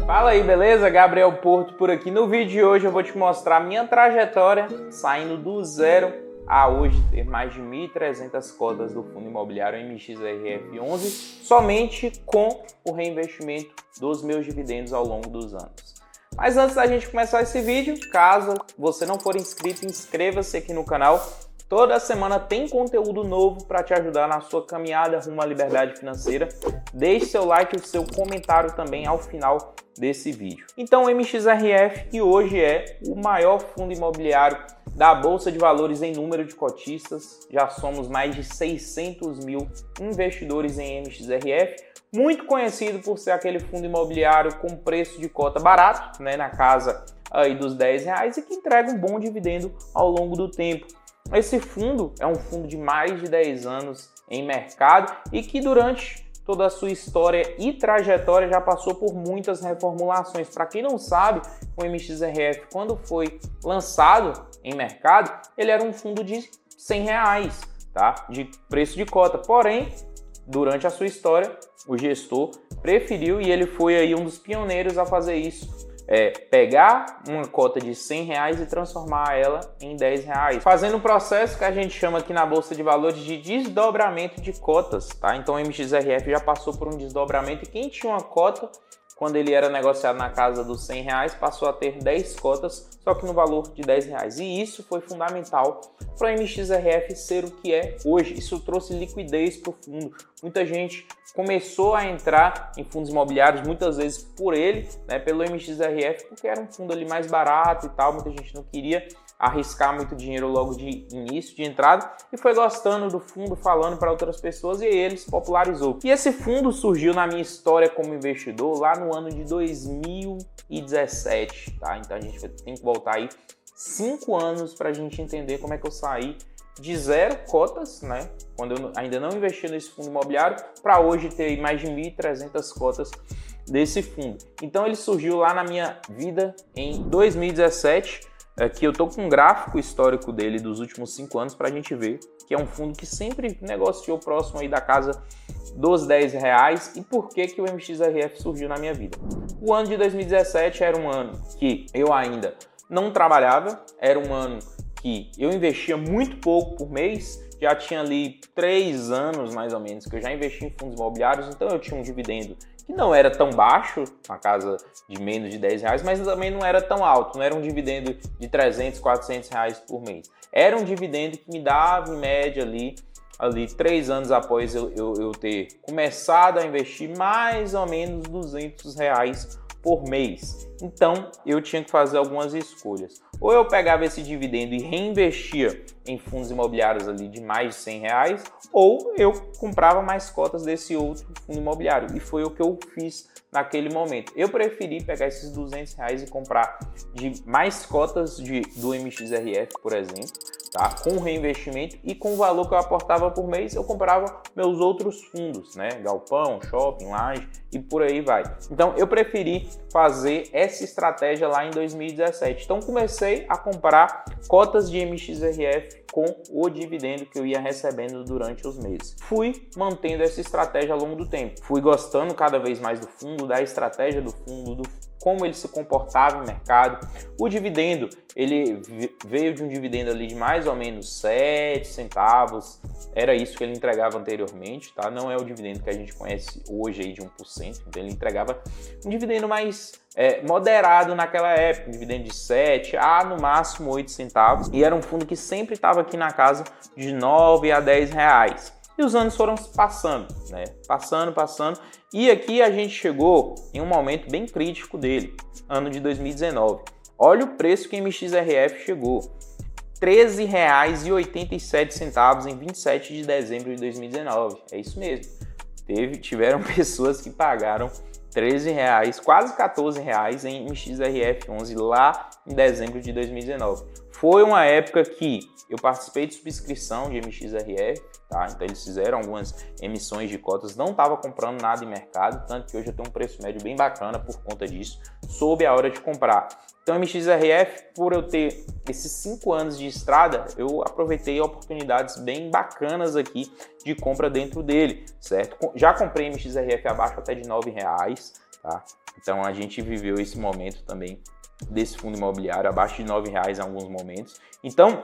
Fala aí, beleza? Gabriel Porto por aqui. No vídeo de hoje eu vou te mostrar a minha trajetória saindo do zero a hoje ter mais de 1.300 cotas do fundo imobiliário MXRF11 somente com o reinvestimento dos meus dividendos ao longo dos anos. Mas antes da gente começar esse vídeo, caso você não for inscrito, inscreva-se aqui no canal. Toda semana tem conteúdo novo para te ajudar na sua caminhada rumo à liberdade financeira. Deixe seu like e o seu comentário também ao final desse vídeo. Então o MXRF, que hoje é o maior fundo imobiliário da Bolsa de Valores em número de cotistas, já somos mais de 600 mil investidores em MXRF, muito conhecido por ser aquele fundo imobiliário com preço de cota barato, né, na casa aí dos R$10 e que entrega um bom dividendo ao longo do tempo. Esse fundo é um fundo de mais de 10 anos em mercado e que durante toda a sua história e trajetória já passou por muitas reformulações. Para quem não sabe, o MXRF, quando foi lançado em mercado, ele era um fundo de R$100, tá? De preço de cota. Porém, durante a sua história, o gestor preferiu, e ele foi aí um dos pioneiros a fazer isso, pegar uma cota de R$100 e transformar ela em R$10, fazendo um processo que a gente chama aqui na Bolsa de Valores de desdobramento de cotas, tá? Então o MXRF já passou por um desdobramento e quem tinha uma cota, quando ele era negociado na casa dos R$100, passou a ter 10 cotas, só que no valor de R$10. E isso foi fundamental para o MXRF ser o que é hoje. Isso trouxe liquidez para o fundo. Muita gente começou a entrar em fundos imobiliários, muitas vezes por ele, né, pelo MXRF, porque era um fundo ali mais barato e tal, muita gente não queria arriscar muito dinheiro logo de início, de entrada, e foi gostando do fundo, falando para outras pessoas, e aí ele se popularizou. E esse fundo surgiu na minha história como investidor lá no ano de 2017, tá? Então a gente tem que voltar aí 5 anos para a gente entender como é que eu saí de 0 cotas, né? Quando eu ainda não investia nesse fundo imobiliário, para hoje ter mais de 1.300 cotas desse fundo. Então ele surgiu lá na minha vida em 2017, que eu tô com um gráfico histórico dele dos últimos 5 anos para a gente ver que é um fundo que sempre negociou próximo aí da casa dos R$10. E por que que o MXRF surgiu na minha vida? O ano de 2017 era um ano que eu ainda não trabalhava, era um ano que eu investia muito pouco por mês, já tinha ali 3 anos mais ou menos que eu já investi em fundos imobiliários, então eu tinha um dividendo que não era tão baixo, na casa de menos de R$10, mas também não era tão alto, não era um dividendo de R$300, R$400 por mês. Era um dividendo que me dava em média ali 3 anos após eu ter começado a investir mais ou menos R$200 por mês. Então eu tinha que fazer algumas escolhas. Ou eu pegava esse dividendo e reinvestia em fundos imobiliários ali de mais de R$100, ou eu comprava mais cotas desse outro fundo imobiliário. E foi o que eu fiz naquele momento. Eu preferi pegar esses R$200 e comprar de mais cotas do MXRF, por exemplo, tá? Com reinvestimento e com o valor que eu aportava por mês, eu comprava meus outros fundos, né? Galpão, shopping, laje e por aí vai. Então eu preferi fazer essa estratégia lá em 2017. Então comecei a comprar cotas de MXRF com o dividendo que eu ia recebendo durante os meses. Fui mantendo essa estratégia ao longo do tempo. Fui gostando cada vez mais do fundo, da estratégia do fundo, como ele se comportava no mercado. O dividendo, ele veio de um dividendo ali de mais ou menos 7 centavos. Era isso que ele entregava anteriormente, tá? Não é o dividendo que a gente conhece hoje aí de 1%. Então ele entregava um dividendo mais moderado naquela época, um dividendo de 7 a no máximo 8 centavos. E era um fundo que sempre estava aqui na casa de 9 a R$10. E os anos foram passando, né? Passando. E aqui a gente chegou em um momento bem crítico dele, ano de 2019. Olha o preço que o MXRF chegou. R$13,87 em 27 de dezembro de 2019. É isso mesmo. Tiveram pessoas que pagaram R$13, quase R$14 em MXRF11 lá em dezembro de 2019. Foi uma época que eu participei de subscrição de MXRF, tá? Então eles fizeram algumas emissões de cotas, não estava comprando nada em mercado, tanto que hoje eu tenho um preço médio bem bacana por conta disso, soube a hora de comprar. Então MXRF, por eu ter esses 5 anos de estrada, eu aproveitei oportunidades bem bacanas aqui de compra dentro dele, certo? Já comprei MXRF abaixo até de R$9, tá? Então a gente viveu esse momento também desse fundo imobiliário, abaixo de R$9 em alguns momentos. Então,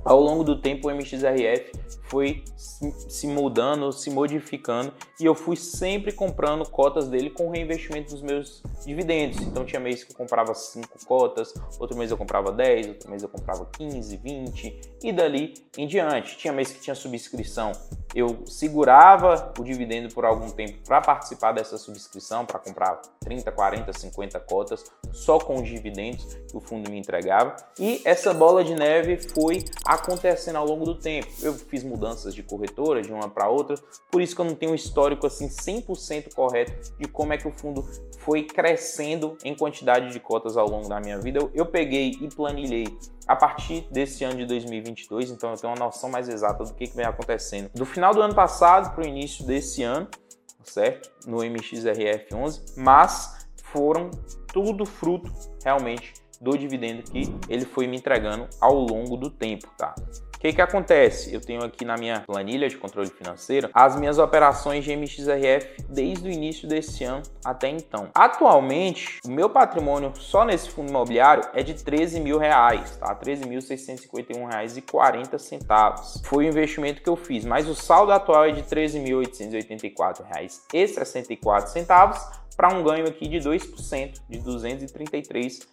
ao longo do tempo, o MXRF foi se mudando, se modificando, e eu fui sempre comprando cotas dele com reinvestimento dos meus dividendos. Então tinha mês que eu comprava 5 cotas, outro mês eu comprava 10, outro mês eu comprava 15, 20 e dali em diante. Tinha mês que tinha subscrição, eu segurava o dividendo por algum tempo para participar dessa subscrição, para comprar 30, 40, 50 cotas só com os dividendos que o fundo me entregava. E essa bola de neve foi acontecendo ao longo do tempo. Eu fiz mudanças de corretora de uma para outra, por isso que eu não tenho um histórico assim 100% correto de como é que o fundo foi crescendo em quantidade de cotas ao longo da minha vida. Eu peguei e planilhei a partir desse ano de 2022, então eu tenho uma noção mais exata do que vem acontecendo do final do ano passado para o início desse ano, certo? No MXRF11, mas foram tudo fruto realmente do dividendo que ele foi me entregando ao longo do tempo, tá? O que acontece? Eu tenho aqui na minha planilha de controle financeiro as minhas operações de MXRF desde o início desse ano até então. Atualmente, o meu patrimônio só nesse fundo imobiliário é de R$13 mil, tá? R$13.651,40. Foi o investimento que eu fiz, mas o saldo atual é de R$13.884,64 para um ganho aqui de 2%, de R$233.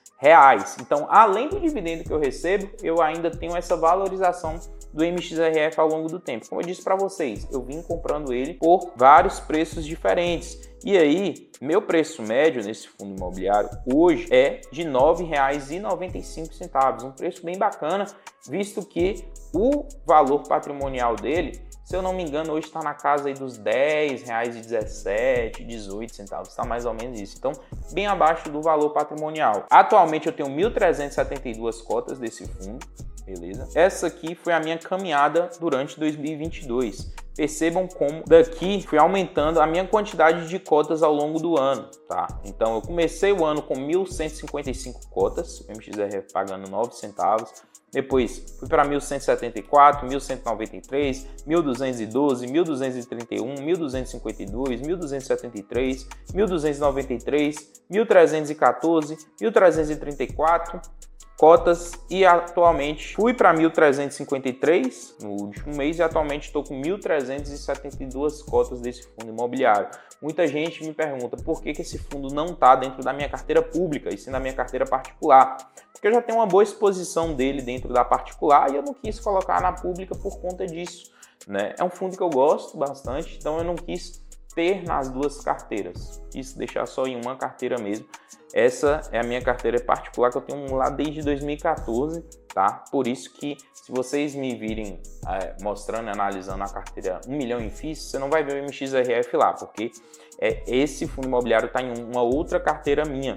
Então, além do dividendo que eu recebo, eu ainda tenho essa valorização do MXRF ao longo do tempo. Como eu disse para vocês, eu vim comprando ele por vários preços diferentes. E aí, meu preço médio nesse fundo imobiliário hoje é de R$ 9,95, um preço bem bacana, visto que o valor patrimonial dele, se eu não me engano, hoje está na casa aí dos R$10,17, R$18, está mais ou menos isso. Então, bem abaixo do valor patrimonial. Atualmente eu tenho 1.372 cotas desse fundo, beleza? Essa aqui foi a minha caminhada durante 2022. Percebam como daqui fui aumentando a minha quantidade de cotas ao longo do ano, tá? Então eu comecei o ano com 1.155 cotas, o MXRF pagando 9 centavos. Depois fui para 1.174, 1.193, 1.212, 1.231, 1.252, 1.273, 1.293, 1.314, 1.334 cotas e atualmente fui para 1.353 no último mês e atualmente estou com 1.372 cotas desse fundo imobiliário. Muita gente me pergunta por que esse fundo não está dentro da minha carteira pública e sim da minha carteira particular. Porque eu já tenho uma boa exposição dele dentro da particular e eu não quis colocar na pública por conta disso, né? É um fundo que eu gosto bastante, então eu não quis ter nas duas carteiras, quis deixar só em uma carteira mesmo. Essa é a minha carteira particular que eu tenho lá desde 2014, tá? Por isso que se vocês me virem mostrando e analisando a carteira 1 milhão em FIIs, você não vai ver o MXRF lá, porque esse fundo imobiliário está em uma outra carteira minha.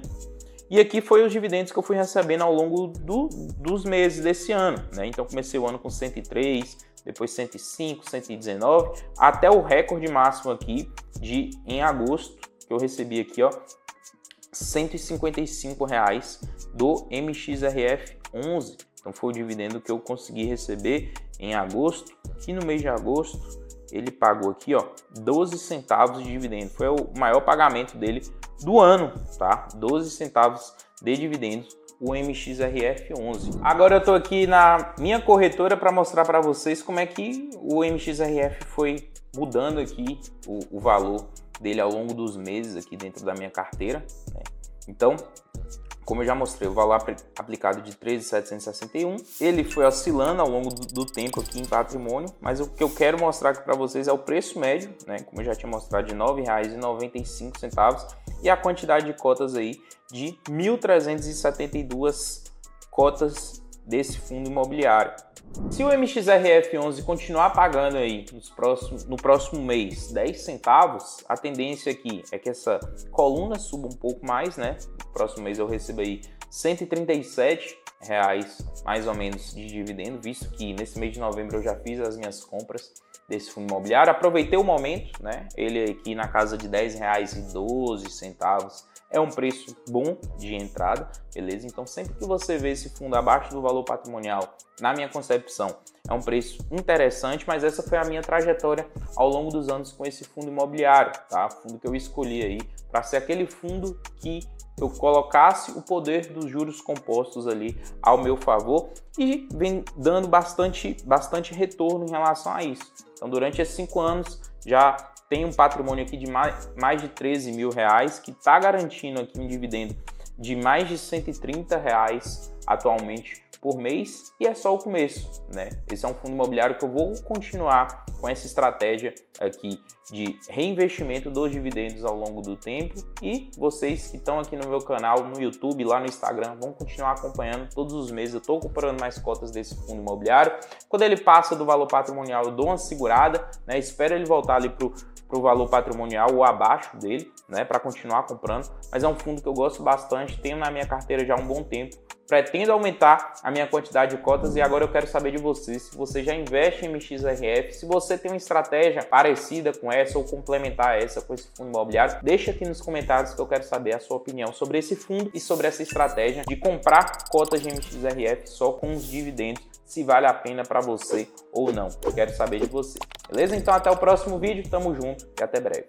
E aqui foi os dividendos que eu fui recebendo ao longo dos meses desse ano, né? Então comecei o ano com 103, depois 105, 119, até o recorde máximo aqui em agosto, que eu recebi aqui, ó, R$155 do MXRF11. Então foi o dividendo que eu consegui receber em agosto, que no mês de agosto ele pagou aqui, ó, 12 centavos de dividendo. Foi o maior pagamento dele do ano, tá? 12 centavos de dividendos, o MXRF11. Agora eu tô aqui na minha corretora para mostrar para vocês como é que o MXRF foi mudando aqui o valor dele ao longo dos meses aqui dentro da minha carteira, né? Então, como eu já mostrei, o valor aplicado de 13.761, ele foi oscilando ao longo do tempo aqui em patrimônio, mas o que eu quero mostrar aqui para vocês é o preço médio, né? Como eu já tinha mostrado, de R$ 9,95 e a quantidade de cotas aí de 1.372 cotas desse fundo imobiliário. Se o MXRF11 continuar pagando aí no próximo mês 10 centavos, a tendência aqui é que essa coluna suba um pouco mais, né? No próximo mês eu recebo aí R$137 mais ou menos de dividendo, visto que nesse mês de novembro eu já fiz as minhas compras desse fundo imobiliário. Aproveitei o momento, né? Ele aqui na casa de R$10,12 é um preço bom de entrada, beleza? Então sempre que você vê esse fundo abaixo do valor patrimonial, na minha concepção, é um preço interessante, mas essa foi a minha trajetória ao longo dos anos com esse fundo imobiliário, tá? O fundo que eu escolhi aí para ser aquele fundo que eu colocasse o poder dos juros compostos ali ao meu favor e vem dando bastante retorno em relação a isso. Então, durante esses 5 anos, já tem um patrimônio aqui de mais de 13 mil reais, que está garantindo aqui um dividendo de mais de 130 reais atualmente por mês, e é só o começo, né? Esse é um fundo imobiliário que eu vou continuar com essa estratégia aqui de reinvestimento dos dividendos ao longo do tempo, e vocês que estão aqui no meu canal, no YouTube, lá no Instagram, vão continuar acompanhando todos os meses. Eu estou comprando mais cotas desse fundo imobiliário. Quando ele passa do valor patrimonial, eu dou uma segurada, né? Espero ele voltar ali pro valor patrimonial ou abaixo dele, né, para continuar comprando, mas é um fundo que eu gosto bastante, tenho na minha carteira já há um bom tempo, pretendo aumentar a minha quantidade de cotas e agora eu quero saber de você, se você já investe em MXRF, se você tem uma estratégia parecida com essa ou complementar essa com esse fundo imobiliário, deixa aqui nos comentários que eu quero saber a sua opinião sobre esse fundo e sobre essa estratégia de comprar cotas de MXRF só com os dividendos, se vale a pena para você ou não. Eu quero saber de você. Beleza? Então até o próximo vídeo, tamo junto e até breve.